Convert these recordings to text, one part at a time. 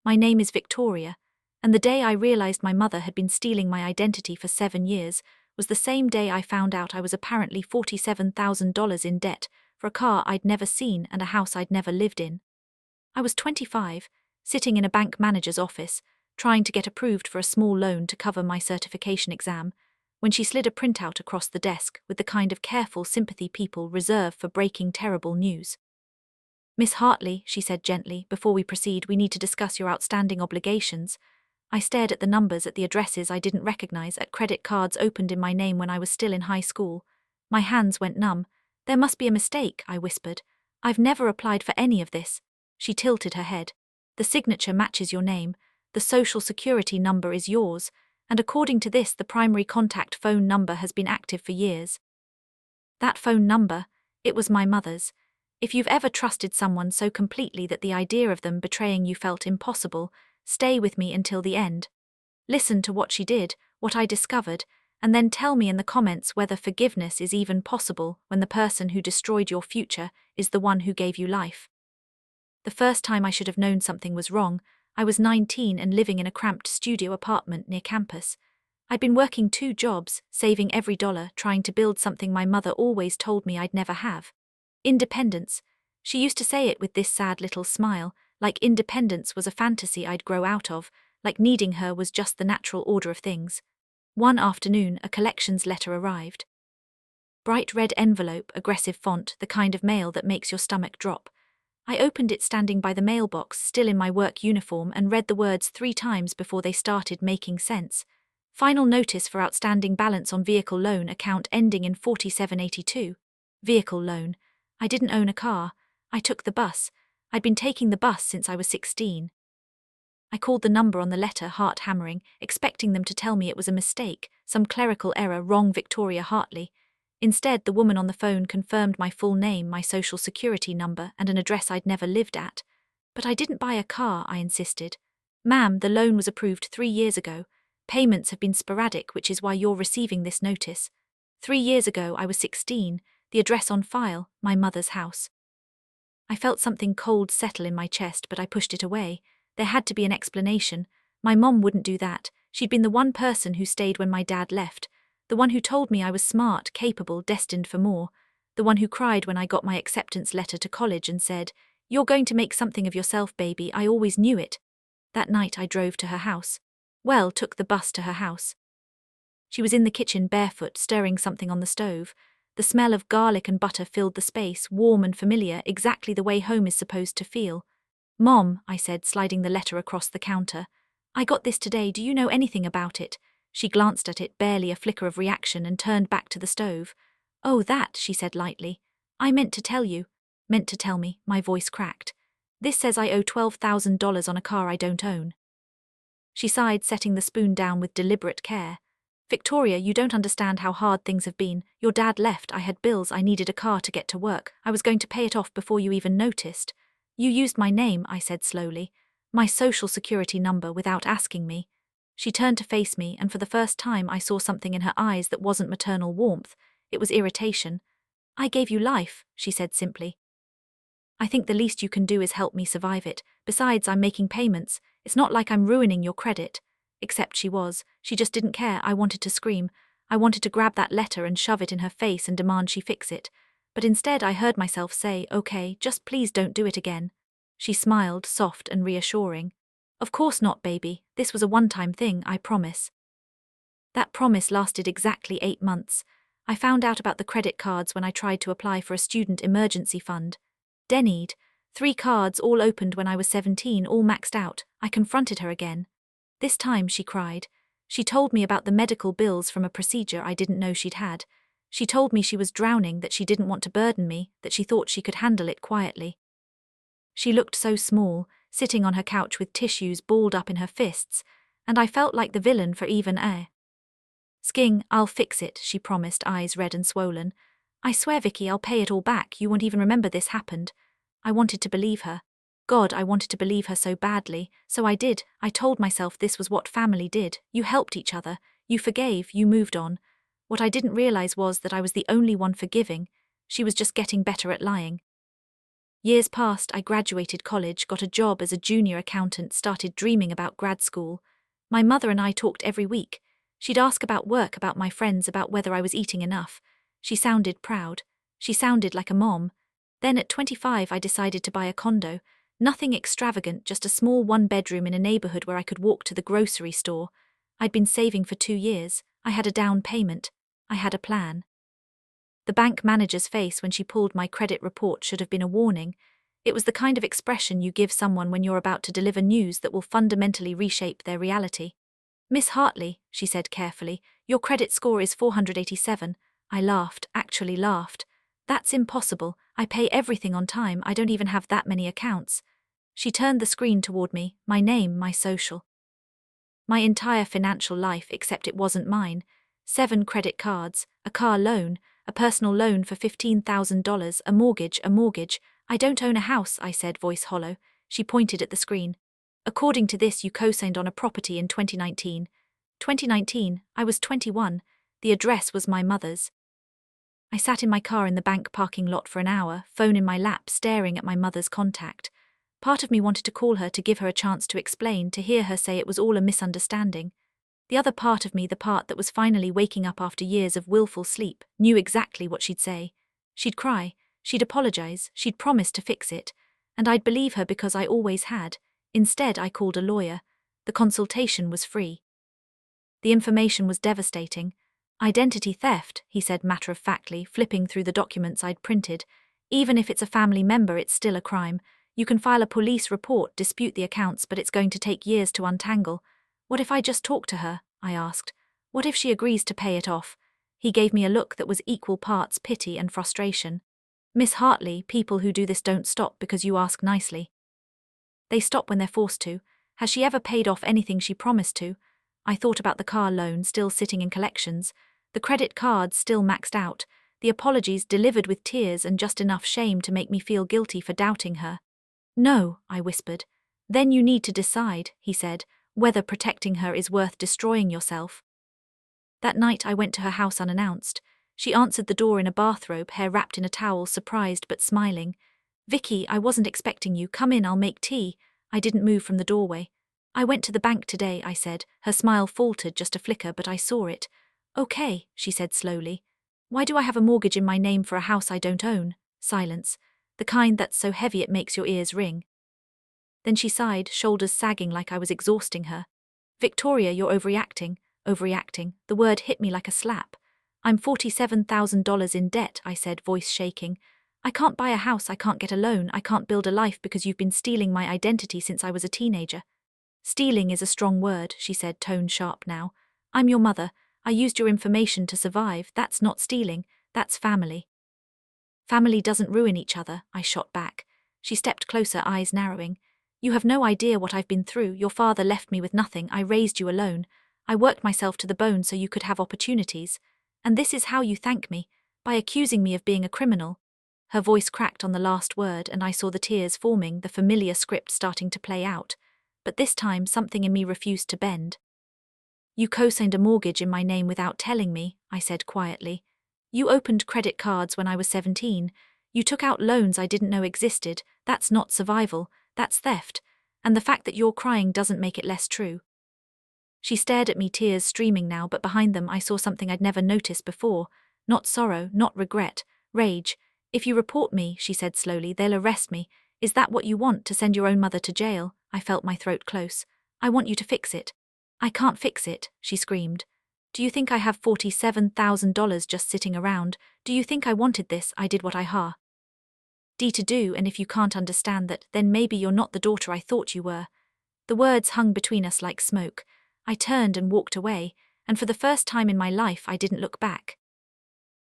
My name is Victoria, and the day I realized my mother had been stealing my identity for 7 years was the same day I found out I was apparently $47,000 in debt for a car I'd never seen and a house I'd never lived in. I was 25, sitting in a bank manager's office, trying to get approved for a small loan to cover my certification exam, when she slid a printout across the desk with the kind of careful sympathy people reserve for breaking terrible news. "Miss Hartley," she said gently, "before we proceed, we need to discuss your outstanding obligations." I stared at the numbers, at the addresses I didn't recognize, at credit cards opened in my name when I was still in high school. My hands went numb. "There must be a mistake," I whispered. "I've never applied for any of this." She tilted her head. "The signature matches your name, the social security number is yours, and according to this, the primary contact phone number has been active for years." That phone number, it was my mother's. If you've ever trusted someone so completely that the idea of them betraying you felt impossible, stay with me until the end. Listen to what she did, what I discovered, and then tell me in the comments whether forgiveness is even possible when the person who destroyed your future is the one who gave you life. The first time I should have known something was wrong, I was 19 and living in a cramped studio apartment near campus. I'd been working 2 jobs, saving every dollar, trying to build something my mother always told me I'd never have. Independence. She used to say it with this sad little smile, like independence was a fantasy I'd grow out of, like needing her was just the natural order of things. One afternoon, a collections letter arrived. Bright red envelope, aggressive font, the kind of mail that makes your stomach drop. I opened it standing by the mailbox, still in my work uniform, and read the words 3 times before they started making sense. Final notice for outstanding balance on vehicle loan account ending in 4782. Vehicle loan. I didn't own a car. I took the bus. I'd been taking the bus since I was 16. I called the number on the letter, heart hammering, expecting them to tell me it was a mistake, some clerical error, wrong Victoria Hartley. Instead, the woman on the phone confirmed my full name, my social security number, and an address I'd never lived at. "But I didn't buy a car," I insisted. "Ma'am, the loan was approved 3 years ago. Payments have been sporadic, which is why you're receiving this notice. 3 years ago, I was 16, the address on file, my mother's house." I felt something cold settle in my chest, but I pushed it away. There had to be an explanation. My mom wouldn't do that. She'd been the one person who stayed when my dad left, the one who told me I was smart, capable, destined for more, the one who cried when I got my acceptance letter to college and said, "You're going to make something of yourself, baby, I always knew it." That night I drove to her house. Well, took the bus to her house. She was in the kitchen barefoot, stirring something on the stove. The smell of garlic and butter filled the space, warm and familiar, exactly the way home is supposed to feel. "Mom," I said, sliding the letter across the counter. "I got this today, do you know anything about it?" She glanced at it, barely a flicker of reaction, and turned back to the stove. "Oh, that," she said lightly. "I meant to tell you." "Meant to tell me," my voice cracked. "This says I owe $12,000 on a car I don't own." She sighed, setting the spoon down with deliberate care. "Victoria, you don't understand how hard things have been. Your dad left, I had bills, I needed a car to get to work. I was going to pay it off before you even noticed. You used my name," I said slowly. "My social security number without asking me." She turned to face me, and for the first time I saw something in her eyes that wasn't maternal warmth. It was irritation. "I gave you life," she said simply. "I think the least you can do is help me survive it. Besides, I'm making payments. It's not like I'm ruining your credit." Except she was. She just didn't care. I wanted to scream. I wanted to grab that letter and shove it in her face and demand she fix it. But instead I heard myself say, "Okay, just please don't do it again." She smiled, soft and reassuring. "Of course not, baby. This was a one-time thing, I promise." That promise lasted exactly 8 months. I found out about the credit cards when I tried to apply for a student emergency fund. Denied. 3 cards, all opened when I was 17, all maxed out. I confronted her again. This time she cried. She told me about the medical bills from a procedure I didn't know she'd had. She told me she was drowning, that she didn't want to burden me, that she thought she could handle it quietly. She looked so small, sitting on her couch with tissues balled up in her fists, and I felt like the villain for even air. "Sking, I'll fix it," she promised, eyes red and swollen. "I swear, Vicky, I'll pay it all back. You won't even remember this happened." I wanted to believe her. God, I wanted to believe her so badly. So I did. I told myself this was what family did. You helped each other. You forgave. You moved on. What I didn't realize was that I was the only one forgiving. She was just getting better at lying. Years passed, I graduated college, got a job as a junior accountant, started dreaming about grad school. My mother and I talked every week. She'd ask about work, about my friends, about whether I was eating enough. She sounded proud. She sounded like a mom. Then at 25 I decided to buy a condo. Nothing extravagant, just a small one-bedroom in a neighborhood where I could walk to the grocery store. I'd been saving for 2 years. I had a down payment. I had a plan. The bank manager's face when she pulled my credit report should have been a warning. It was the kind of expression you give someone when you're about to deliver news that will fundamentally reshape their reality. "Miss Hartley," she said carefully, "your credit score is 487. I laughed, actually laughed. "That's impossible. I pay everything on time. I don't even have that many accounts." She turned the screen toward me, my name, my social. My entire financial life, except it wasn't mine. 7 credit cards, a car loan, a personal loan for $15,000, a mortgage. "I don't own a house," I said, voice hollow. She pointed at the screen. "According to this, you co-signed on a property in 2019. 2019, I was 21. The address was my mother's." I sat in my car in the bank parking lot for an hour, phone in my lap, staring at my mother's contact. Part of me wanted to call her, to give her a chance to explain, to hear her say it was all a misunderstanding. The other part of me, the part that was finally waking up after years of willful sleep, knew exactly what she'd say. She'd cry, she'd apologize, she'd promise to fix it, and I'd believe her because I always had. Instead, I called a lawyer. The consultation was free. The information was devastating. "Identity theft," he said matter-of-factly, flipping through the documents I'd printed. "Even if it's a family member, it's still a crime. You can file a police report, dispute the accounts, but it's going to take years to untangle." "What if I just talk to her?" I asked. "What if she agrees to pay it off?" He gave me a look that was equal parts pity and frustration. "Miss Hartley, people who do this don't stop because you ask nicely. They stop when they're forced to. Has she ever paid off anything she promised to?" I thought about the car loan still sitting in collections, the credit cards still maxed out, the apologies delivered with tears and just enough shame to make me feel guilty for doubting her. "No," I whispered. "Then you need to decide," he said, "whether protecting her is worth destroying yourself." That night I went to her house unannounced. She answered the door in a bathrobe, hair wrapped in a towel, surprised but smiling. "Vicky, I wasn't expecting you. Come in, I'll make tea." I didn't move from the doorway. "I went to the bank today," I said. Her smile faltered just a flicker, but I saw it. "Okay," she said slowly. "Why do I have a mortgage in my name for a house I don't own?" Silence. The kind that's so heavy it makes your ears ring. Then she sighed, shoulders sagging like I was exhausting her. "Victoria, you're overreacting." Overreacting. The word hit me like a slap. "I'm $47,000 in debt," I said, voice shaking. "I can't buy a house, I can't get a loan, I can't build a life because you've been stealing my identity since I was a teenager." "Stealing is a strong word," she said, tone sharp now. "I'm your mother. I used your information to survive. That's not stealing. That's family." "Family doesn't ruin each other," I shot back. She stepped closer, eyes narrowing. "You have no idea what I've been through. Your father left me with nothing. I raised you alone. I worked myself to the bone so you could have opportunities. And this is how you thank me, by accusing me of being a criminal." Her voice cracked on the last word, and I saw the tears forming, the familiar script starting to play out. But this time something in me refused to bend. "You co-signed a mortgage in my name without telling me," I said quietly. "You opened credit cards when I was 17. You took out loans I didn't know existed. That's not survival, that's theft. And the fact that you're crying doesn't make it less true." She stared at me, tears streaming now, but behind them I saw something I'd never noticed before. Not sorrow, not regret, rage. "If you report me," she said slowly, "they'll arrest me. Is that what you want, to send your own mother to jail?" I felt my throat close. "I want you to fix it." "I can't fix it," she screamed. "Do you think I have $47,000 just sitting around? Do you think I wanted this? I did what I D to do, and if you can't understand that, then maybe you're not the daughter I thought you were." The words hung between us like smoke. I turned and walked away, and for the first time in my life I didn't look back.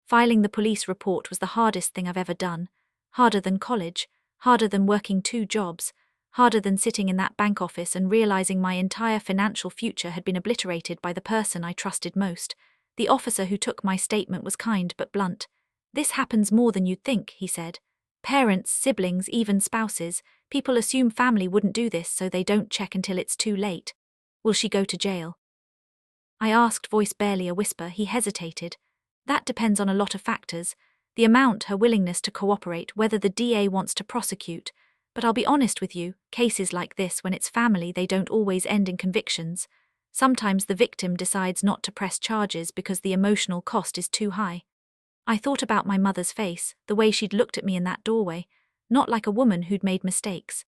Filing the police report was the hardest thing I've ever done. Harder than college, harder than working 2 jobs, harder than sitting in that bank office and realizing my entire financial future had been obliterated by the person I trusted most. The officer who took my statement was kind but blunt. "This happens more than you'd think," he said. "Parents, siblings, even spouses. People assume family wouldn't do this, so they don't check until it's too late." "Will she go to jail?" I asked, voice barely a whisper. He hesitated. "That depends on a lot of factors. The amount, her willingness to cooperate, whether the DA wants to prosecute. But I'll be honest with you, cases like this, when it's family, they don't always end in convictions. Sometimes the victim decides not to press charges because the emotional cost is too high. I thought about my mother's face, the way she'd looked at me in that doorway, not like a woman who'd made mistakes.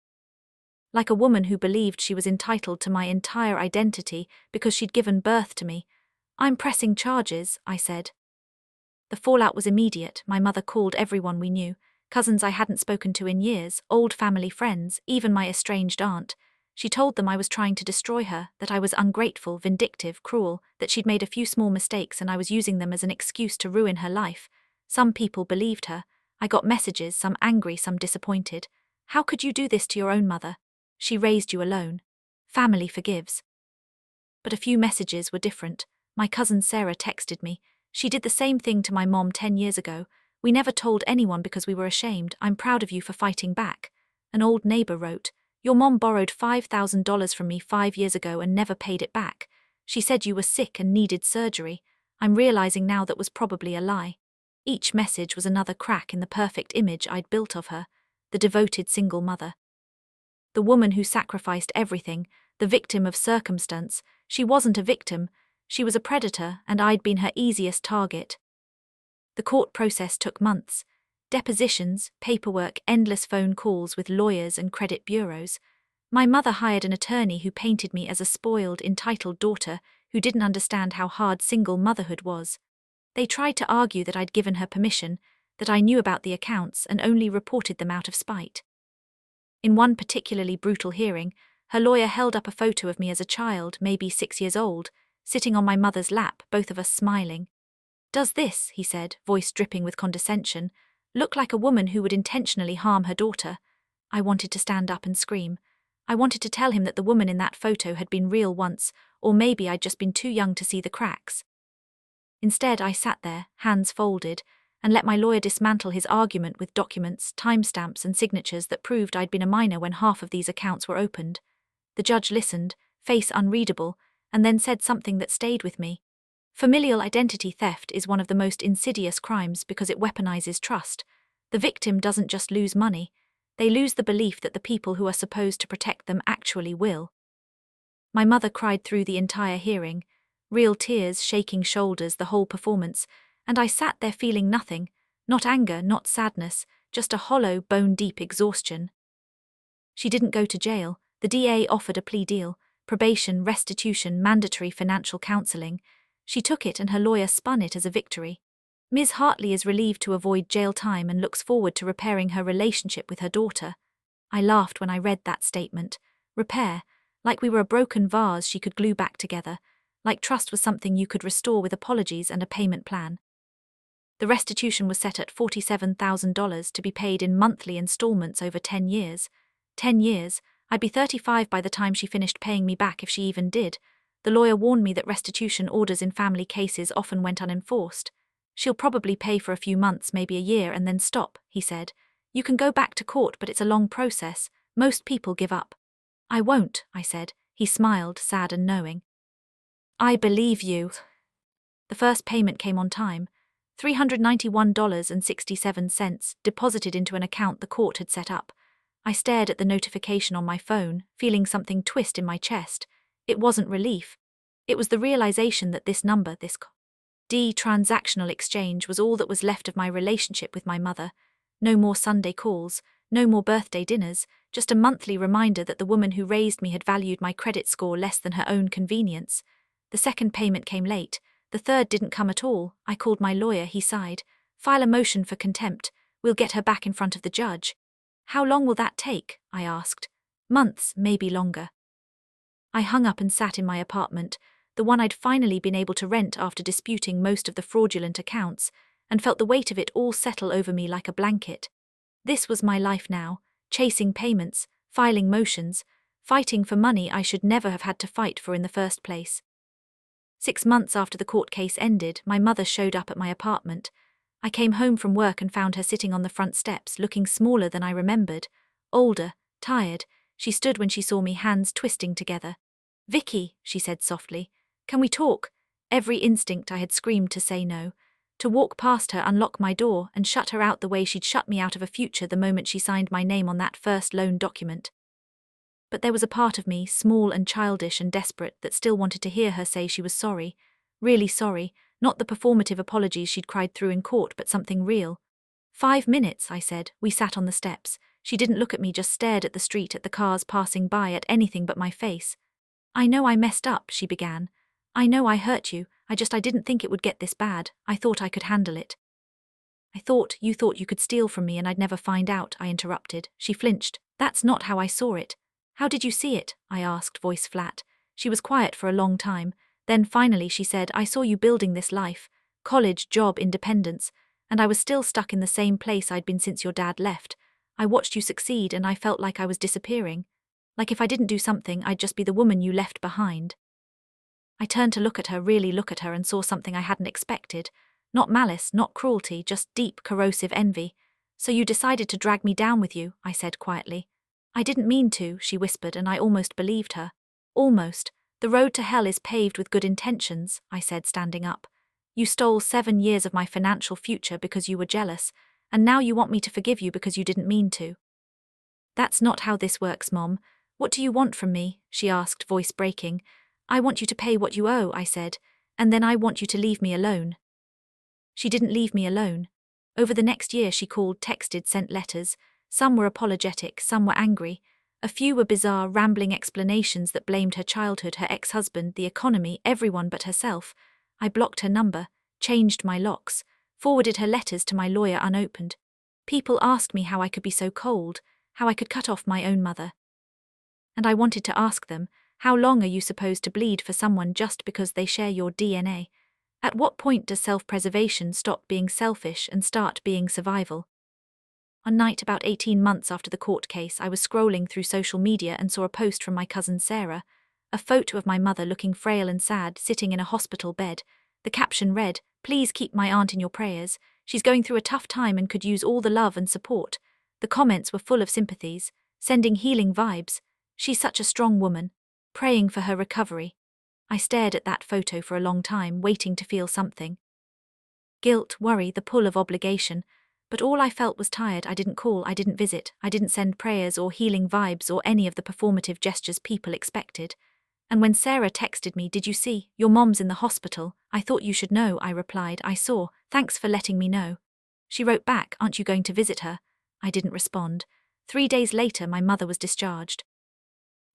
Like a woman who believed she was entitled to my entire identity because she'd given birth to me. "I'm pressing charges," I said. The fallout was immediate. My mother called everyone we knew, cousins I hadn't spoken to in years, old family friends, even my estranged aunt. She told them I was trying to destroy her, that I was ungrateful, vindictive, cruel, that she'd made a few small mistakes and I was using them as an excuse to ruin her life. Some people believed her. I got messages, some angry, some disappointed. "How could you do this to your own mother? She raised you alone. Family forgives." But a few messages were different. My cousin Sarah texted me. "She did the same thing to my mom 10 years ago. We never told anyone because we were ashamed. I'm proud of you for fighting back." An old neighbor wrote, "Your mom borrowed $5,000 from me 5 years ago and never paid it back. She said you were sick and needed surgery. I'm realizing now that was probably a lie." Each message was another crack in the perfect image I'd built of her, the devoted single mother. The woman who sacrificed everything, the victim of circumstance. She wasn't a victim, she was a predator, and I'd been her easiest target. The court process took months. Depositions, paperwork, endless phone calls with lawyers and credit bureaus. My mother hired an attorney who painted me as a spoiled, entitled daughter who didn't understand how hard single motherhood was. They tried to argue that I'd given her permission, that I knew about the accounts and only reported them out of spite. In one particularly brutal hearing, her lawyer held up a photo of me as a child, maybe 6 years old, sitting on my mother's lap, both of us smiling. "Does this," he said, voice dripping with condescension, "look like a woman who would intentionally harm her daughter?" I wanted to stand up and scream. I wanted to tell him that the woman in that photo had been real once, or maybe I'd just been too young to see the cracks. Instead, I sat there, hands folded, and let my lawyer dismantle his argument with documents, timestamps, and signatures that proved I'd been a minor when half of these accounts were opened. The judge listened, face unreadable, and then said something that stayed with me. Familial identity theft is one of the most insidious crimes because it weaponizes trust. The victim doesn't just lose money, they lose the belief that the people who are supposed to protect them actually will. My mother cried through the entire hearing, real tears, shaking shoulders, the whole performance, and I sat there feeling nothing, not anger, not sadness, just a hollow, bone-deep exhaustion. She didn't go to jail. The DA offered a plea deal, probation, restitution, mandatory financial counseling. She took it and her lawyer spun it as a victory. Ms. Hartley is relieved to avoid jail time and looks forward to repairing her relationship with her daughter. I laughed when I read that statement. Repair, like we were a broken vase she could glue back together, like trust was something you could restore with apologies and a payment plan. The restitution was set at $47,000 to be paid in monthly installments over 10 years. 10 years? I'd be 35 by the time she finished paying me back if she even did. The lawyer warned me that restitution orders in family cases often went unenforced. "She'll probably pay for a few months, maybe a year, and then stop," he said. "You can go back to court, but it's a long process. Most people give up." "I won't," I said. He smiled, sad and knowing. "I believe you." The first payment came on time. $391.67, deposited into an account the court had set up. I stared at the notification on my phone, feeling something twist in my chest. It wasn't relief. It was the realization that this number, this transactional exchange, was all that was left of my relationship with my mother. No more Sunday calls, no more birthday dinners, just a monthly reminder that the woman who raised me had valued my credit score less than her own convenience. The second payment came late. The third didn't come at all. I called my lawyer, he sighed. "File a motion for contempt. We'll get her back in front of the judge." "How long will that take?" I asked. "Months, maybe longer." I hung up and sat in my apartment, the one I'd finally been able to rent after disputing most of the fraudulent accounts, and felt the weight of it all settle over me like a blanket. This was my life now, chasing payments, filing motions, fighting for money I should never have had to fight for in the first place. 6 months after the court case ended, my mother showed up at my apartment. I came home from work and found her sitting on the front steps, looking smaller than I remembered. Older, tired, she stood when she saw me, hands twisting together. "Vicky," she said softly, "can we talk?" Every instinct I had screamed to say no. To walk past her, unlock my door, and shut her out the way she'd shut me out of a future the moment she signed my name on that first loan document. But there was a part of me, small and childish and desperate, that still wanted to hear her say she was sorry. Really sorry, not the performative apologies she'd cried through in court, but something real. 5 minutes, I said. We sat on the steps. She didn't look at me, just stared at the street, at the cars passing by, at anything but my face. I know I messed up, she began. I know I hurt you, I didn't think it would get this bad. I thought I could handle it. You thought you could steal from me and I'd never find out, I interrupted. She flinched. That's not how I saw it. How did you see it? I asked, voice flat. She was quiet for a long time. Then finally she said, I saw you building this life. College, job, independence. And I was still stuck in the same place I'd been since your dad left. I watched you succeed and I felt like I was disappearing. Like if I didn't do something, I'd just be the woman you left behind. I turned to look at her, really look at her, and saw something I hadn't expected. Not malice, not cruelty, just deep, corrosive envy. So you decided to drag me down with you, I said quietly. I didn't mean to, she whispered, and I almost believed her. Almost. The road to hell is paved with good intentions, I said, standing up. You stole 7 years of my financial future because you were jealous, and now you want me to forgive you because you didn't mean to. That's not how this works, Mom. What do you want from me? She asked, voice breaking. I want you to pay what you owe, I said, and then I want you to leave me alone. She didn't leave me alone. Over the next year she called, texted, sent letters. Some were apologetic, some were angry. A few were bizarre, rambling explanations that blamed her childhood, her ex-husband, the economy, everyone but herself. I blocked her number, changed my locks, forwarded her letters to my lawyer unopened. People asked me how I could be so cold, how I could cut off my own mother. And I wanted to ask them, how long are you supposed to bleed for someone just because they share your DNA? At what point does self-preservation stop being selfish and start being survival? One night about 18 months after the court case, I was scrolling through social media and saw a post from my cousin Sarah, a photo of my mother looking frail and sad, sitting in a hospital bed. The caption read, "Please keep my aunt in your prayers. She's going through a tough time and could use all the love and support." The comments were full of sympathies, sending healing vibes. She's such a strong woman. Praying for her recovery. I stared at that photo for a long time, waiting to feel something. Guilt, worry, the pull of obligation. But all I felt was tired. I didn't call, I didn't visit, I didn't send prayers or healing vibes or any of the performative gestures people expected. And when Sarah texted me, "Did you see? Your mom's in the hospital. I thought you should know," I replied, "I saw. Thanks for letting me know." She wrote back, "Aren't you going to visit her?" I didn't respond. 3 days later, my mother was discharged.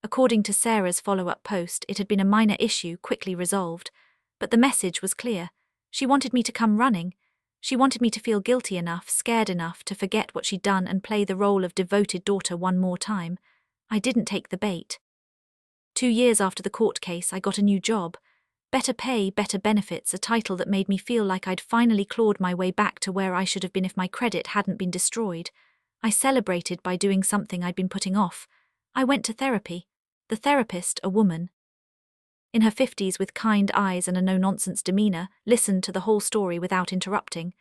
According to Sarah's follow-up post, it had been a minor issue, quickly resolved. But the message was clear. She wanted me to come running. She wanted me to feel guilty enough, scared enough to forget what she'd done and play the role of devoted daughter one more time. I didn't take the bait. 2 years after the court case, I got a new job. Better pay, better benefits, a title that made me feel like I'd finally clawed my way back to where I should have been if my credit hadn't been destroyed. I celebrated by doing something I'd been putting off. I went to therapy. The therapist, a woman, in her 50s with kind eyes and a no-nonsense demeanor, listened to the whole story without interrupting.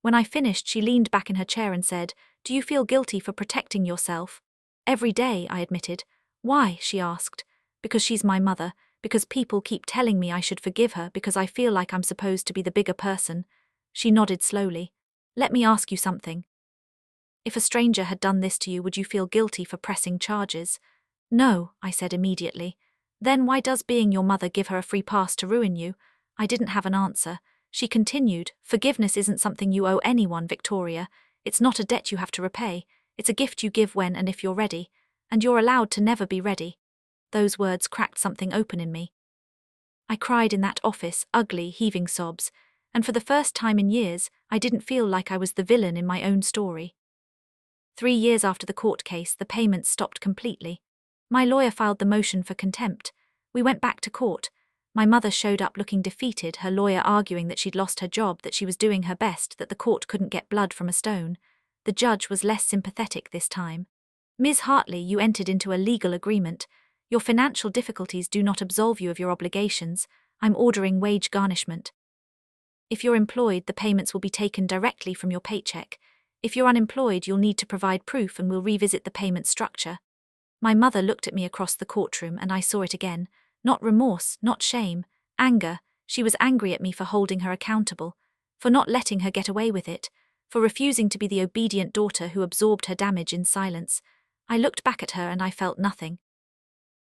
When I finished, she leaned back in her chair and said, "Do you feel guilty for protecting yourself?" "Every day," I admitted. "Why?" she asked. "Because she's my mother, because people keep telling me I should forgive her, because I feel like I'm supposed to be the bigger person." She nodded slowly. "Let me ask you something. If a stranger had done this to you, would you feel guilty for pressing charges?" "No," I said immediately. "Then why does being your mother give her a free pass to ruin you?" I didn't have an answer. She continued, "Forgiveness isn't something you owe anyone, Victoria. It's not a debt you have to repay. It's a gift you give when and if you're ready. And you're allowed to never be ready." Those words cracked something open in me. I cried in that office, ugly, heaving sobs, and for the first time in years, I didn't feel like I was the villain in my own story. 3 years after the court case, the payments stopped completely. My lawyer filed the motion for contempt. We went back to court. My mother showed up looking defeated, her lawyer arguing that she'd lost her job, that she was doing her best, that the court couldn't get blood from a stone. The judge was less sympathetic this time. "Ms. Hartley, you entered into a legal agreement. Your financial difficulties do not absolve you of your obligations. I'm ordering wage garnishment. If you're employed, the payments will be taken directly from your paycheck. If you're unemployed, you'll need to provide proof and we'll revisit the payment structure." My mother looked at me across the courtroom and I saw it again. Not remorse, not shame, anger. She was angry at me for holding her accountable. for not letting her get away with it, for refusing to be the obedient daughter who absorbed her damage in silence. I looked back at her and I felt nothing.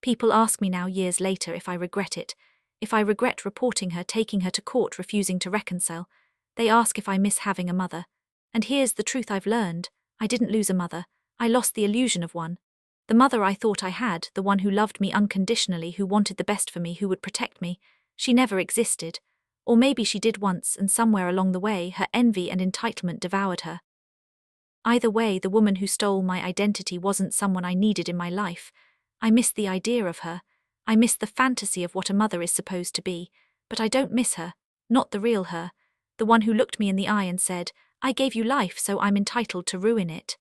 People ask me now years later if I regret it, if I regret reporting her, taking her to court, refusing to reconcile. They ask if I miss having a mother. And here's the truth I've learned. I didn't lose a mother. I lost the illusion of one. The mother I thought I had, the one who loved me unconditionally, who wanted the best for me, who would protect me, she never existed. Or maybe she did once, and somewhere along the way her envy and entitlement devoured her. Either way, the woman who stole my identity wasn't someone I needed in my life. I miss the idea of her. I miss the fantasy of what a mother is supposed to be. But I don't miss her, not the real her, the one who looked me in the eye and said, "I gave you life, so I'm entitled to ruin it."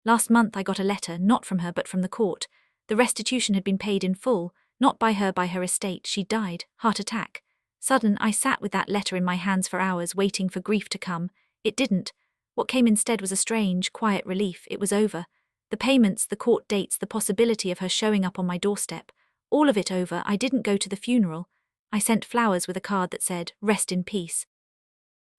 Last month I got a letter, not from her but from the court. The restitution had been paid in full, not by her estate. She died, heart attack. Sudden, I sat with that letter in my hands for hours, waiting for grief to come. It didn't. What came instead was a strange, quiet relief. It was over. The payments, the court dates, the possibility of her showing up on my doorstep. All of it over. I didn't go to the funeral. I sent flowers with a card that said, "Rest in peace."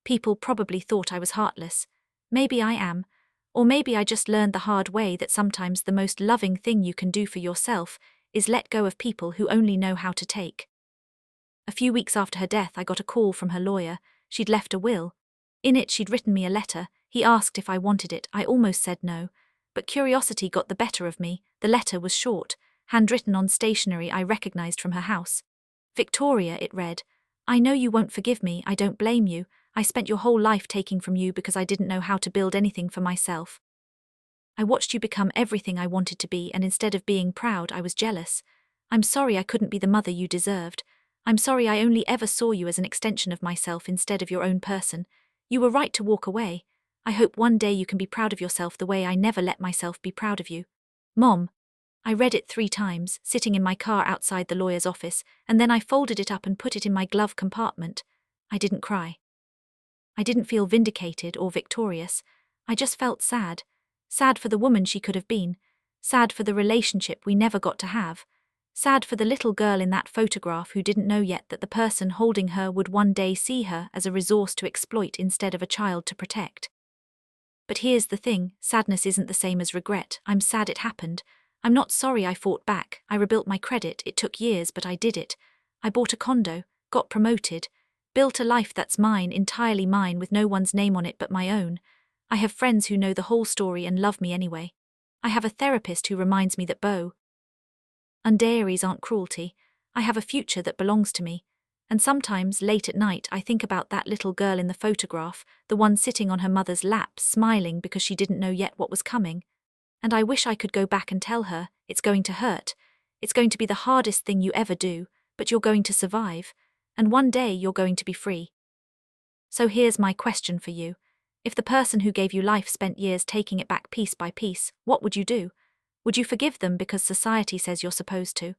People probably thought I was heartless. Maybe I am. Or maybe I just learned the hard way that sometimes the most loving thing you can do for yourself is let go of people who only know how to take. A few weeks after her death, I got a call from her lawyer. She'd left a will. In it, she'd written me a letter. He asked if I wanted it. I almost said no. But curiosity got the better of me. The letter was short, handwritten on stationery I recognized from her house. "Victoria," it read, "I know you won't forgive me. I don't blame you. I spent your whole life taking from you because I didn't know how to build anything for myself. I watched you become everything I wanted to be, and instead of being proud, I was jealous. I'm sorry I couldn't be the mother you deserved. I'm sorry I only ever saw you as an extension of myself instead of your own person. You were right to walk away. I hope one day you can be proud of yourself the way I never let myself be proud of you. Mom." I read it 3 times, sitting in my car outside the lawyer's office, and then I folded it up and put it in my glove compartment. I didn't cry. I didn't feel vindicated or victorious. I just felt sad. Sad for the woman she could have been. Sad for the relationship we never got to have. Sad for the little girl in that photograph who didn't know yet that the person holding her would one day see her as a resource to exploit instead of a child to protect. But here's the thing, sadness isn't the same as regret. I'm sad it happened. I'm not sorry I fought back. I rebuilt my credit. It took years, but I did it. I bought a condo, got promoted, built a life that's mine, entirely mine, with no one's name on it but my own. I have friends who know the whole story and love me anyway. I have a therapist who reminds me that bow and diaries aren't cruelty. I have a future that belongs to me. And sometimes, late at night, I think about that little girl in the photograph, the one sitting on her mother's lap, smiling because she didn't know yet what was coming. And I wish I could go back and tell her, "It's going to hurt. It's going to be the hardest thing you ever do, but you're going to survive. And one day you're going to be free." So here's my question for you. If the person who gave you life spent years taking it back piece by piece, what would you do? Would you forgive them because society says you're supposed to?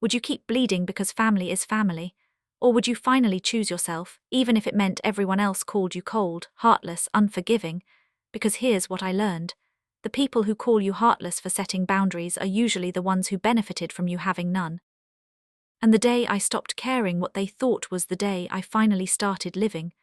Would you keep bleeding because family is family? Or would you finally choose yourself, even if it meant everyone else called you cold, heartless, unforgiving? Because here's what I learned. The people who call you heartless for setting boundaries are usually the ones who benefited from you having none. And the day I stopped caring what they thought was the day I finally started living.